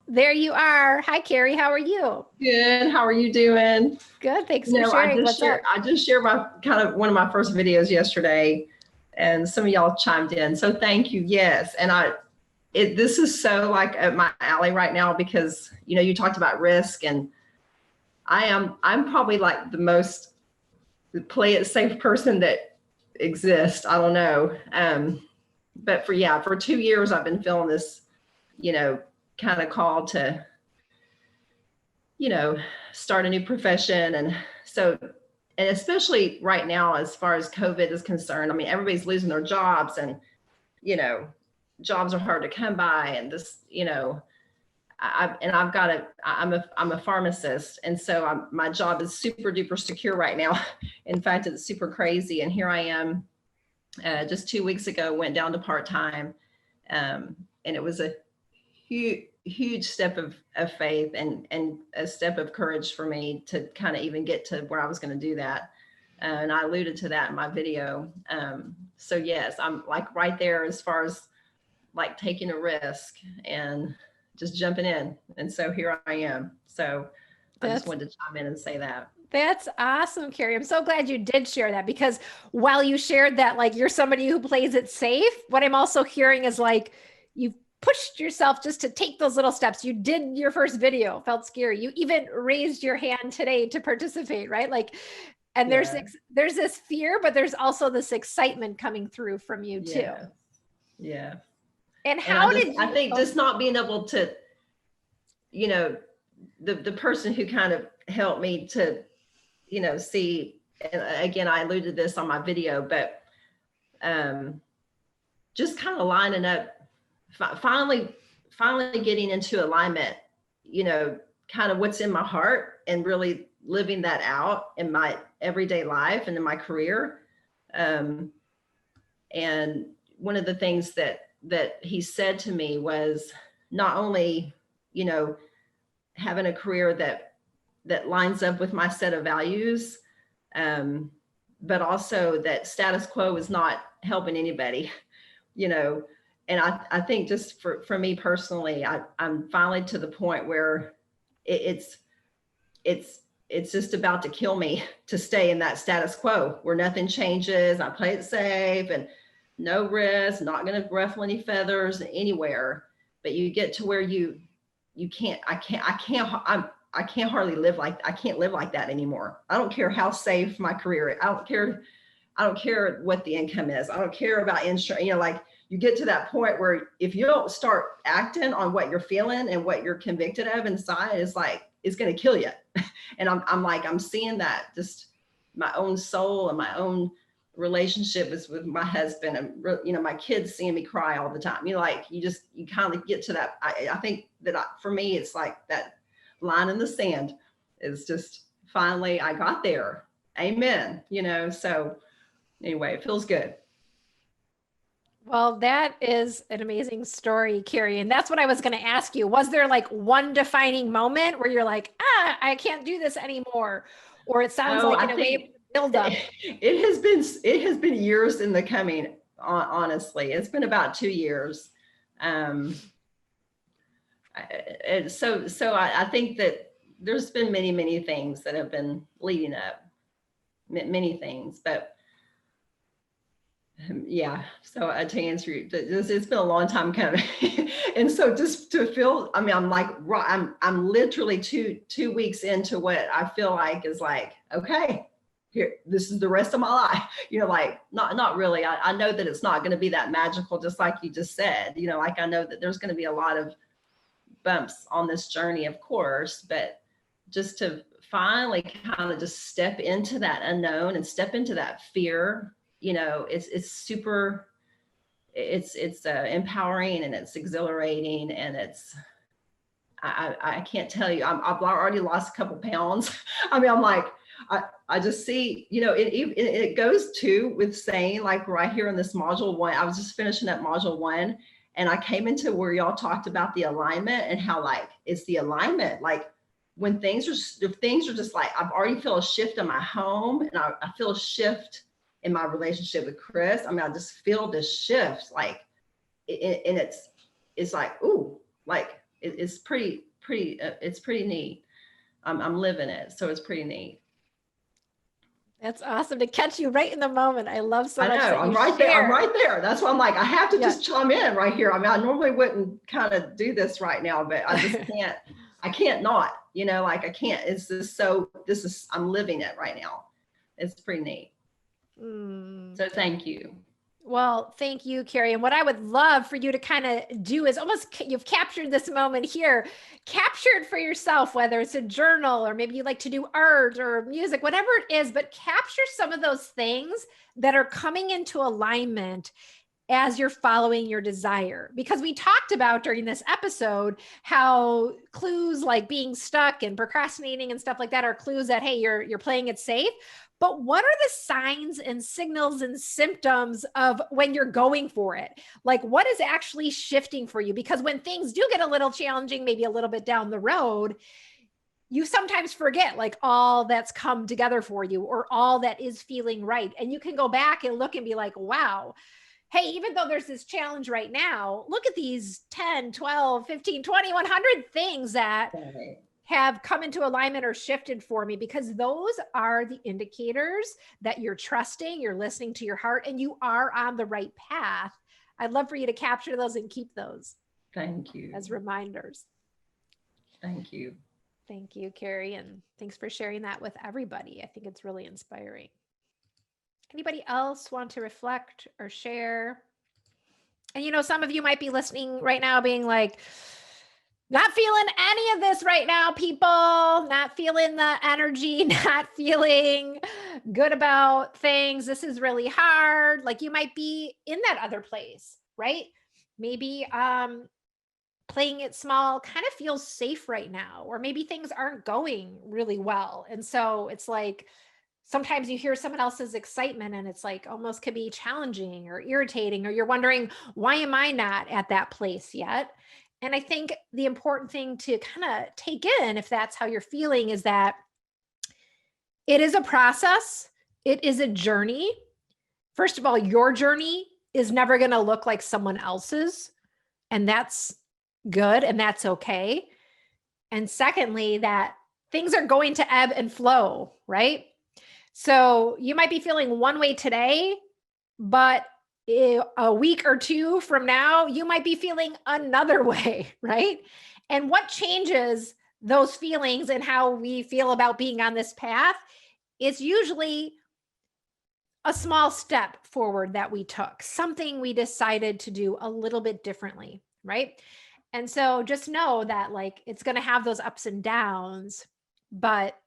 There you are. Hi, Kari. How are you? Good. How are you doing? Good. Thanks for sharing. I just shared one of my first videos yesterday, and some of y'all chimed in. So thank you. Yes. And this is so like at my alley right now, because, you talked about risk, and I'm probably like the most play it safe person that exists. I don't know. But for 2 years, I've been feeling this, kind of call to, start a new profession. And so, and especially right now, as far as COVID is concerned, I mean, everybody's losing their jobs, and, jobs are hard to come by. And this, I'm a pharmacist. And so my job is super duper secure right now. In fact, it's super crazy. And here I am, just 2 weeks ago, went down to part-time. And it was a huge step of faith and a step of courage for me to kind of even get to where I was going to do that. And I alluded to that in my video. So yes, I'm like right there as far as like taking a risk and just jumping in. And so here I am. So I just wanted to chime in and say that. That's awesome, Kari. I'm so glad you did share that, because while you shared that, like, you're somebody who plays it safe, what I'm also hearing is like, you've pushed yourself just to take those little steps. You did your first video, felt scary. You even raised your hand today to participate, right? Like, and there's this fear, but there's also this excitement coming through from you too. Yeah. And how I think just not being able to, you know, the person who kind of helped me to, you know, see, and again, I alluded to this on my video, but just kind of lining up, finally getting into alignment, you know, kind of what's in my heart and really living that out in my everyday life and in my career. And one of the things that he said to me was not only, you know, having a career that lines up with my set of values, but also that status quo is not helping anybody, you know. And I think just for me personally, I'm finally to the point where it's just about to kill me to stay in that status quo where nothing changes. I play it safe and no risk, not going to ruffle any feathers anywhere. But you get to where I can't hardly live like, I can't live like that anymore. I don't care how safe my career is. I don't care what the income is. I don't care about insurance. You know, like, you get to that point where if you don't start acting on what you're feeling and what you're convicted of inside, it's going to kill you. And I'm seeing that, just my own soul and my own relationship is with my husband, and, you know, my kids seeing me cry all the time. You know, like, you kind of get to that. I think that for me, it's like that line in the sand is just finally I got there. Amen. You know, so anyway, it feels good. Well, that is an amazing story, Kari. And that's what I was going to ask you. Was there like one defining moment where you're like, I can't do this anymore? Or it sounds like in a way build up. It has been years in the coming, honestly. It's been about 2 years. So I think that there's been many things that have been leading up, many things, but yeah. So to answer you, it's been a long time coming. And so just to feel, I mean, I'm literally two weeks into what I feel like is like, okay, here, this is the rest of my life, you know, like, not really. I know that it's not going to be that magical, just like you just said, you know, like, I know that there's going to be a lot of bumps on this journey, of course, but just to finally kind of just step into that unknown and step into that fear, you know, it's super, it's empowering, and it's exhilarating, and I can't tell you, I've already lost a couple pounds. I mean, I'm like, I just see, you know, it goes to with saying, like, right here in this module 1, I was just finishing up module 1, and I came into where y'all talked about the alignment and how, like, it's the alignment, like, when if things are just like, I've already feel a shift in my home, and I feel a shift in my relationship with Chris. I mean, I just feel this shift, like, and it's like, ooh, like, it's pretty, it's pretty neat. I'm living it. So it's pretty neat. That's awesome to catch you right in the moment. I love so much. I know, I'm right there. That's why I'm like, I have to just chime in right here. I mean, I normally wouldn't kind of do this right now, but I just can't, I can't not, you know, like, I can't, it's just I'm living it right now. It's pretty neat. So thank you. Well, thank you, Kari. And what I would love for you to kind of do is almost, you've captured this moment here, capture it for yourself, whether it's a journal or maybe you like to do art or music, whatever it is, but capture some of those things that are coming into alignment as you're following your desire. Because we talked about during this episode how clues like being stuck and procrastinating and stuff like that are clues that, hey, you're playing it safe. But what are the signs and signals and symptoms of when you're going for it? Like, what is actually shifting for you? Because when things do get a little challenging, maybe a little bit down the road, you sometimes forget like all that's come together for you or all that is feeling right. And you can go back and look and be like, wow, hey, even though there's this challenge right now, look at these 10, 12, 15, 20, 100 things that have come into alignment or shifted for me, because those are the indicators that you're trusting, you're listening to your heart, and you are on the right path. I'd love for you to capture those and keep those. Thank you. As reminders. Thank you. Thank you, Kari, and thanks for sharing that with everybody. I think it's really inspiring. Anybody else want to reflect or share? And you know, some of you might be listening right now being like, not feeling any of this right now, people, not feeling the energy, not feeling good about things. This is really hard. Like you might be in that other place, right? Maybe playing it small kind of feels safe right now, or maybe things aren't going really well. And so it's like, sometimes you hear someone else's excitement and it's like almost could be challenging or irritating, or you're wondering, why am I not at that place yet? And I think the important thing to kind of take in, if that's how you're feeling, is that it is a process. It is a journey. First of all, your journey is never going to look like someone else's. And that's good. And that's okay. And secondly, that things are going to ebb and flow, right? So you might be feeling one way today, but a week or two from now, you might be feeling another way, right? And what changes those feelings and how we feel about being on this path is usually a small step forward that we took, something we decided to do a little bit differently, right? And so just know that like it's going to have those ups and downs, but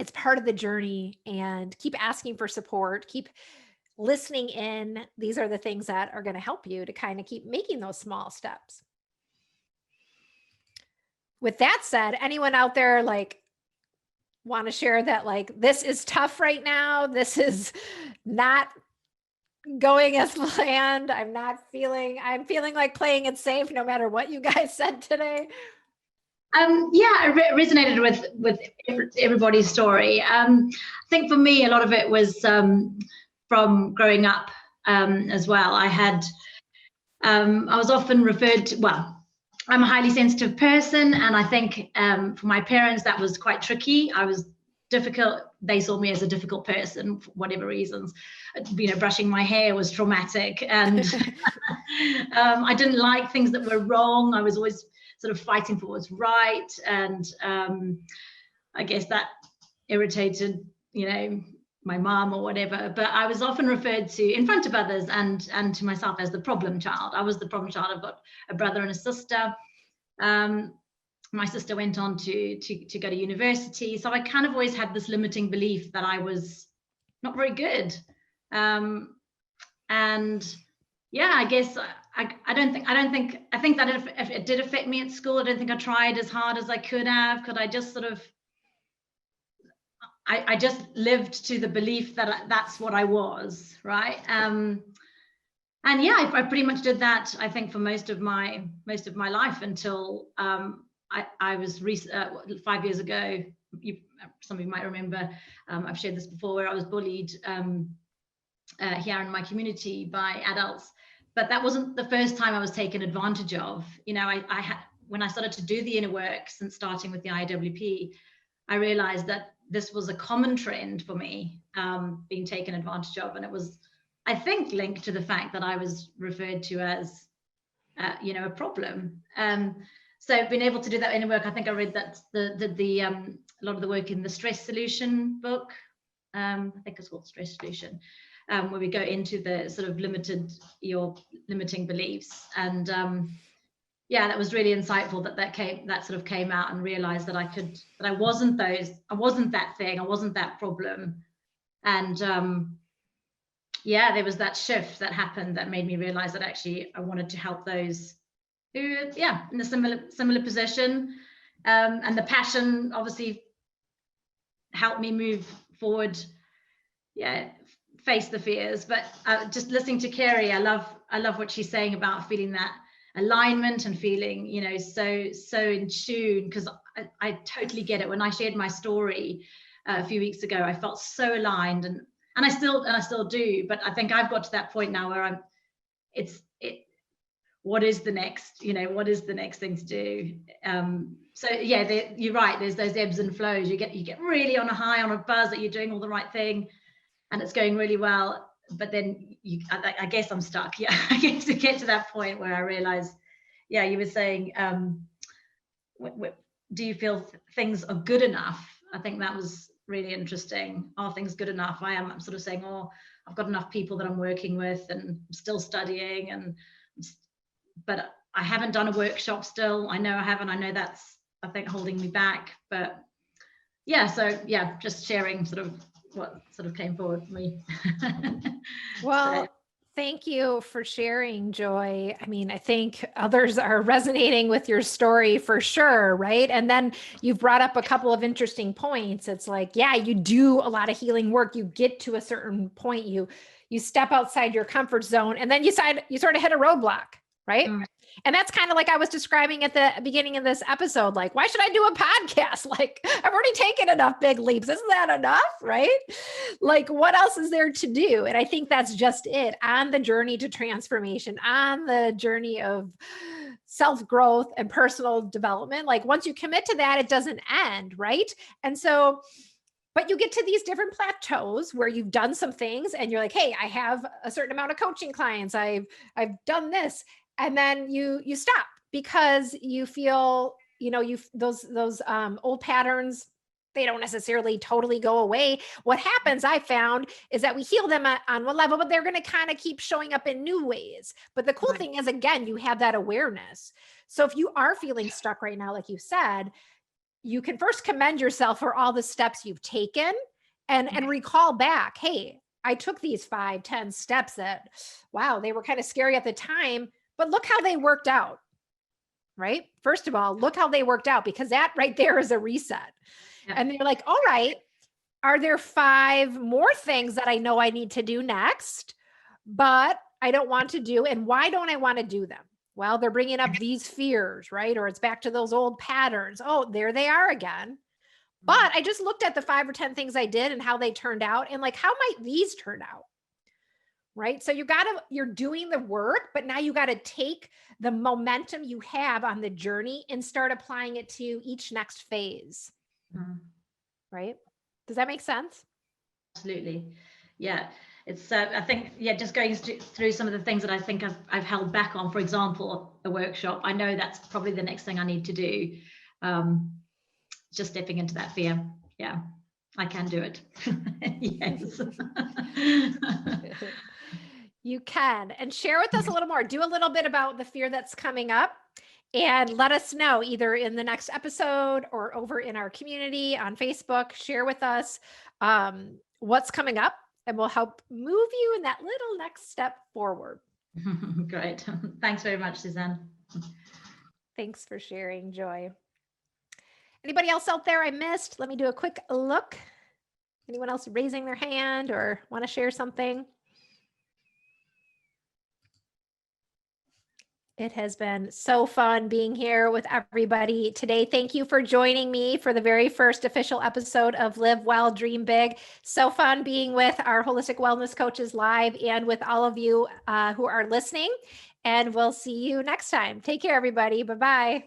it's part of the journey, and keep asking for support, keep listening in. These are the things that are going to help you to kind of keep making those small steps. With that said, anyone out there like want to share that like this is tough right now? This is not going as planned. I'm feeling like playing it safe no matter what you guys said today. Yeah, I resonated with everybody's story. I think for me, a lot of it was from growing up as well. I was often referred to, well, I'm a highly sensitive person, and I think for my parents that was quite tricky. I was difficult. They saw me as a difficult person for whatever reasons. You know, brushing my hair was traumatic, and I didn't like things that were wrong. I was always sort of fighting for what's right, and I guess that irritated, you know, my mom or whatever. But I was often referred to in front of others and to myself as the problem child. I was the problem child. I've got a brother and a sister. My sister went on to go to university, so I kind of always had this limiting belief that I was not very good. And yeah, I guess I think that if it did affect me at school, I don't think I tried as hard as I could have. Could I just sort of, I just lived to the belief that that's what I was, right? And yeah, I pretty much did that, I think, for most of my life until I was 5 years ago. Some of you might remember, I've shared this before, where I was bullied here in my community by adults. But that wasn't the first time I was taken advantage of. You know, I had, when I started to do the inner work since starting with the IWP, I realized that this was a common trend for me, being taken advantage of. And it was, I think, linked to the fact that I was referred to as, you know, a problem. So being able to do that inner work, I think I read that a lot of the work in the Stress Solution book, I think it's called Stress Solution, where we go into the sort of your limiting beliefs. And yeah, that was really insightful that sort of came out, and realized that I wasn't that thing, I wasn't that problem. And yeah, there was that shift that happened that made me realize that actually I wanted to help those who, yeah, in a similar position. And the passion obviously helped me move forward, yeah, face the fears. But just listening to Kari, I love what she's saying about feeling that alignment and feeling, you know, so in tune, because I totally get it. When I shared my story a few weeks ago, I felt so aligned, and I still do. But I think I've got to that point now where what is the next, what is the next thing to do? So yeah, you're right. There's those ebbs and flows. You get really on a high, on a buzz that you're doing all the right thing, and it's going really well. But then I guess I'm stuck. Yeah, I guess to get to that point where I realize, yeah, you were saying, do you feel things are good enough? I think that was really interesting. Are things good enough? I'm sort of saying, oh, I've got enough people that I'm working with, and I'm still studying, but I haven't done a workshop still. I know I haven't. I know that's, I think, holding me back. But yeah, so yeah, just sharing sort of what sort of came forward for me. Well, thank you for sharing, Joy. I mean, I think others are resonating with your story for sure, right? And then you've brought up a couple of interesting points. It's like, yeah, you do a lot of healing work. You get to a certain point, you step outside your comfort zone, and then you sort of hit a roadblock, right? Mm. And that's kind of like I was describing at the beginning of this episode, like, why should I do a podcast? Like, I've already taken enough big leaps. Isn't that enough? Right? Like, what else is there to do? And I think that's just it on the journey to transformation, on the journey of self-growth and personal development. Like, once you commit to that, it doesn't end, right? And so, but you get to these different plateaus where you've done some things and you're like, hey, I have a certain amount of coaching clients. I've done this. And then you stop because you feel, those old patterns, they don't necessarily totally go away. What happens, I found, is that we heal them on one level, but they're going to kind of keep showing up in new ways. But the cool thing is, again, you have that awareness. So if you are feeling stuck right now, like you said, you can first commend yourself for all the steps you've taken and recall back, hey, I took these 5, 10 steps that, wow, they were kind of scary at the time. But look how they worked out, right? First of all, look how they worked out, because that right there is a reset. Yeah. And they're like, all right, are there 5 more things that I know I need to do next, but I don't want to do? And why don't I want to do them? Well, they're bringing up these fears, right? Or it's back to those old patterns. Oh, there they are again. But I just looked at the 5 or 10 things I did and how they turned out, and like, how might these turn out? Right? So you're doing the work, but now you got to take the momentum you have on the journey and start applying it to each next phase. Mm-hmm. Right? Does that make sense? Absolutely. Yeah. It's, I think, yeah, just going through some of the things that I think I've held back on, for example, a workshop. I know that's probably the next thing I need to do. Just stepping into that fear. Yeah, I can do it. Yes. You can. And share with us a little more. Do a little bit about the fear that's coming up, and let us know either in the next episode or over in our community on Facebook. Share with us what's coming up, and we'll help move you in that little next step forward. Great. Thanks very much, Suzanne. Thanks for sharing, Joy. Anybody else out there I missed? Let me do a quick look. Anyone else raising their hand or want to share something? It has been so fun being here with everybody today. Thank you for joining me for the very first official episode of Live Well, Dream Big. So fun being with our holistic wellness coaches live and with all of you who are listening. And we'll see you next time. Take care, everybody. Bye-bye.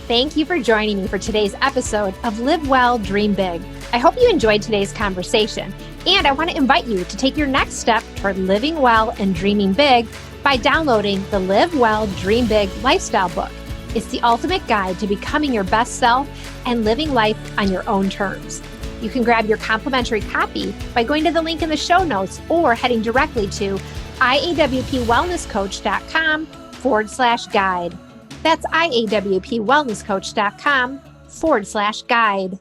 Thank you for joining me for today's episode of Live Well, Dream Big. I hope you enjoyed today's conversation. And I want to invite you to take your next step toward living well and dreaming big by downloading the Live Well, Dream Big lifestyle book. It's the ultimate guide to becoming your best self and living life on your own terms. You can grab your complimentary copy by going to the link in the show notes or heading directly to iawpwellnesscoach.com/guide. That's iawpwellnesscoach.com/guide.